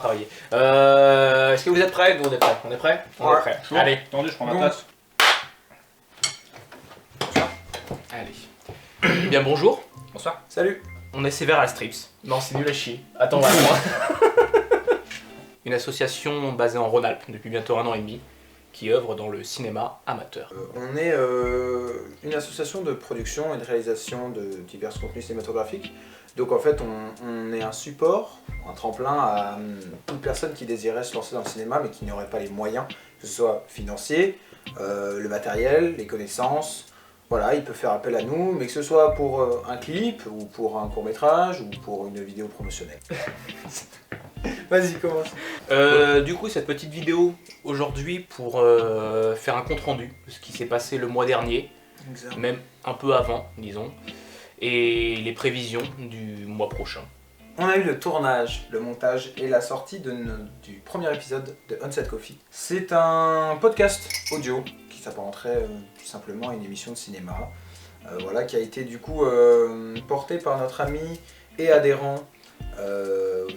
Travailler. Est-ce que vous êtes prêts? Nous on est prêts. On est prêts? On est prêts. Allez. Attendez, je prends ma tasse. Allez. Eh bien bonjour. Bonsoir. Salut. On est sévère à la Strips. Non, c'est nul à chier. Attends, va moi. Une association basée en Rhône-Alpes depuis bientôt 1 an et demi qui œuvre dans le cinéma amateur. On est une association de production et de réalisation de divers contenus cinématographiques. Donc en fait, on est un support, un tremplin à toute personne qui désirait se lancer dans le cinéma mais qui n'aurait pas les moyens, que ce soit financier, le matériel, les connaissances. Voilà, il peut faire appel à nous, mais que ce soit pour un clip, ou pour un court-métrage, ou pour une vidéo promotionnelle. Vas-y, commence. Du coup, cette petite vidéo aujourd'hui pour faire un compte-rendu de ce qui s'est passé le mois dernier, même un peu avant, disons, et les prévisions du mois prochain. On a eu le tournage, le montage et la sortie du premier épisode de Onset Coffee. C'est un podcast audio qui s'apparenterait tout simplement à une émission de cinéma, voilà, qui a été du coup porté par notre ami et adhérent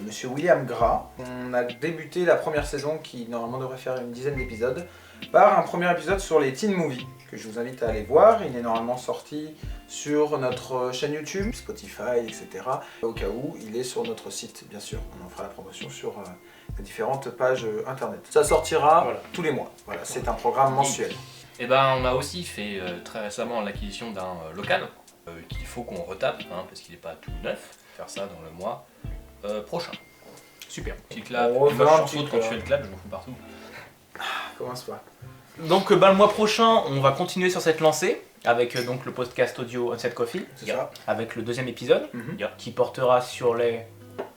Monsieur William Gras. On a débuté la première saison qui normalement devrait faire une dizaine d'épisodes par un premier épisode sur les teen movies que je vous invite à aller voir. Il est normalement sorti sur notre chaîne YouTube, Spotify, etc. Au cas où, il est sur notre site, bien sûr. On en fera la promotion sur les différentes pages internet. Ça sortira tous les mois. Voilà, c'est un programme mensuel. Et ben, on a aussi fait très récemment l'acquisition d'un local qu'il faut qu'on retape, parce qu'il n'est pas tout neuf. Faire ça dans le mois prochain. Super. Petit clap. On Et moi, refait je un saute petit quand peu. tu fais le clap, je m'en fous partout. Commence pas. Donc le mois prochain, on va continuer sur cette lancée avec donc le podcast audio Onset Coffee, C'est ça. avec le deuxième épisode Mhm. qui portera sur les...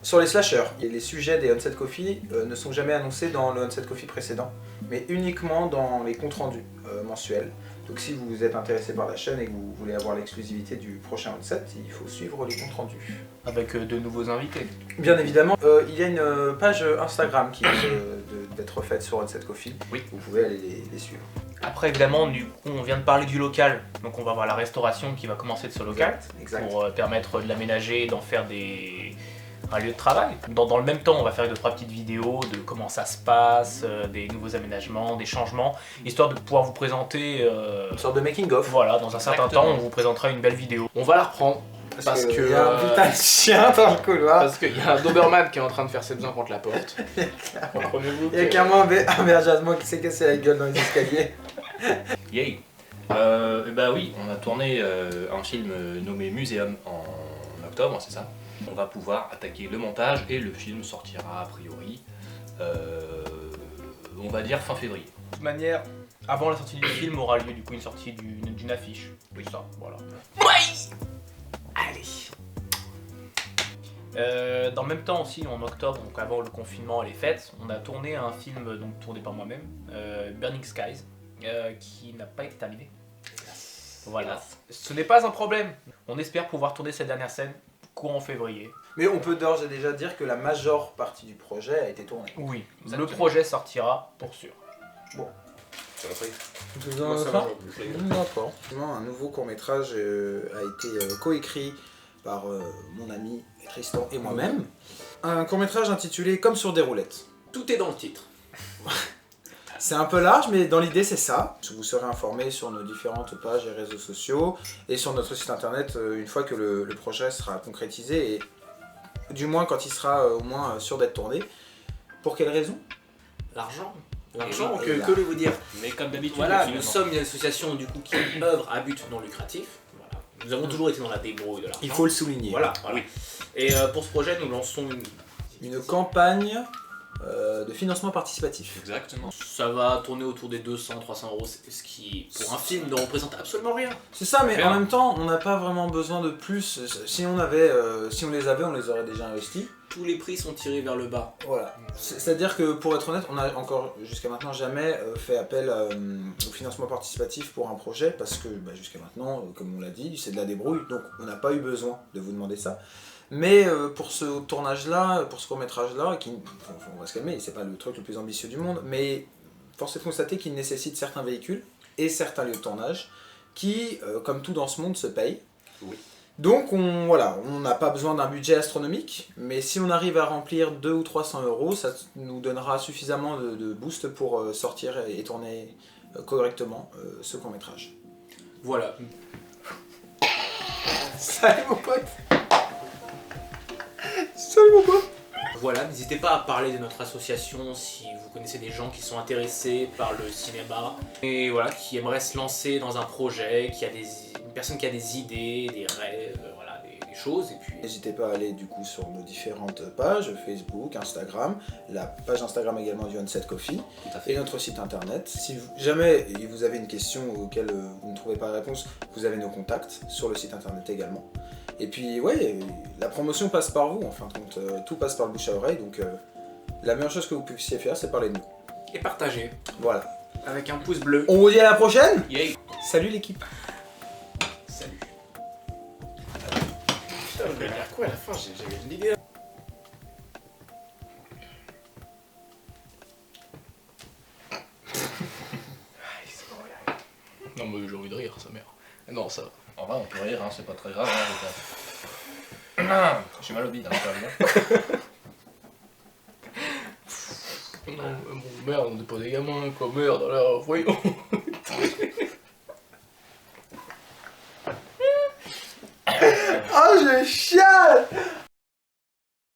Sur les slashers, et les sujets des Onset Coffee ne sont jamais annoncés dans le Onset Coffee précédent, mais uniquement dans les comptes rendus mensuels. Donc si vous êtes intéressé par la chaîne et que vous voulez avoir l'exclusivité du prochain Onset, il faut suivre les comptes rendus. avec de nouveaux invités. Bien évidemment, il y a une page Instagram qui vient d'être faite sur Onset Coffee. Oui. Vous pouvez aller les suivre. Après évidemment, du coup, on vient de parler du local, donc on va voir la restauration qui va commencer de ce local Exact. pour permettre de l'aménager, d'en faire un lieu de travail. Dans le même temps, on va faire 2-3 petites vidéos de comment ça se passe, des nouveaux aménagements, des changements, histoire de pouvoir vous présenter... Une sorte de making-of. Voilà, dans un certain Exactement. temps, on vous présentera une belle vidéo. On va la reprendre, parce que... il y a un putain de chien dans le couloir. Parce qu'il y a un Doberman qui est en train de faire ses besoins contre la porte. Comprenez-vous Il y a clairement un bergèrement qui s'est cassé la gueule dans les escaliers. Yay. Et bah oui, on a tourné un film nommé Muséum en octobre, c'est ça. On va pouvoir attaquer le montage et le film sortira a priori, on va dire fin février. De toute manière, avant la sortie du film aura lieu du coup une sortie d'une affiche. Oui, ça, voilà. Oui. Allez. Dans le même temps aussi, en octobre, donc avant le confinement et les fêtes, on a tourné un film donc tourné par moi-même, Burning Skies, qui n'a pas été terminé. Voilà. Ce n'est pas un problème. On espère pouvoir tourner cette dernière scène courant février. Mais on peut d'ores et déjà dire que la majeure partie du projet a été tournée. Oui, Exactement. le projet sortira pour sûr. Un nouveau court-métrage a été coécrit par mon ami Tristan et moi-même. Un court-métrage intitulé Comme sur des roulettes. Tout est dans le titre. C'est un peu large, mais dans l'idée c'est ça. Vous serez informés sur nos différentes pages et réseaux sociaux et sur notre site internet une fois que le projet sera concrétisé et du moins quand il sera au moins sûr d'être tourné. Pour quelle raison? L'argent. L'argent, L'argent, et là. que voulez-vous dire? Mais comme d'habitude, Voilà, finalement. nous sommes une association du coup qui œuvre à but non lucratif. Voilà. Nous avons toujours été dans la débrouille de l'argent. Il faut le souligner. Voilà. Oui. Et pour ce projet, nous lançons Une campagne de financement participatif. Exactement. Ça va tourner autour des 200-300 euros, ce qui, pour un film, ne représente absolument rien. C'est ça, mais Bien. en même temps, on n'a pas vraiment besoin de plus. Si on les avait, on les aurait déjà investis. Tous les prix sont tirés vers le bas. Voilà. C'est-à-dire que pour être honnête, on n'a encore jusqu'à maintenant jamais fait appel au financement participatif pour un projet parce que jusqu'à maintenant, comme on l'a dit, c'est de la débrouille, donc on n'a pas eu besoin de vous demander ça. Mais pour ce tournage-là, pour ce court-métrage-là, on va se calmer, c'est pas le truc le plus ambitieux du monde, mais force est de constater qu'il nécessite certains véhicules et certains lieux de tournage qui, comme tout dans ce monde, se payent. Oui. Donc on n'a pas besoin d'un budget astronomique, mais si on arrive à remplir 200 ou 300 euros, ça nous donnera suffisamment de boost pour sortir et tourner correctement ce court-métrage. Voilà. Salut mon pote. Salut mon pote. Voilà, n'hésitez pas à parler de notre association si vous connaissez des gens qui sont intéressés par le cinéma et voilà, qui aimeraient se lancer dans un projet, une personne qui a des idées, des rêves, voilà, des choses. Et puis N'hésitez pas à aller du coup sur nos différentes pages, Facebook, Instagram, la page Instagram également du Onset Coffee Tout à fait. et notre site internet. Si jamais vous avez une question auquel vous ne trouvez pas la réponse, vous avez nos contacts sur le site internet également. Et puis ouais, la promotion passe par vous en fin de compte, tout passe par le bouche à oreille, donc la meilleure chose que vous puissiez faire c'est parler de nous. et partagez Voilà. avec un pouce bleu. On vous dit à la prochaine. Yay. Salut l'équipe. Salut. Putain, je vais dire quoi à la fin? J'avais une idée. Non, mais j'ai envie de rire, sa mère. Non, ça va. En vrai, on peut rire, hein, c'est pas très grave. Hein, j'ai mal au bide, hein, ça va bien. Non, bon, merde, on n'est pas des gamins, quoi. Merde, alors, voyons. Oh je chiale.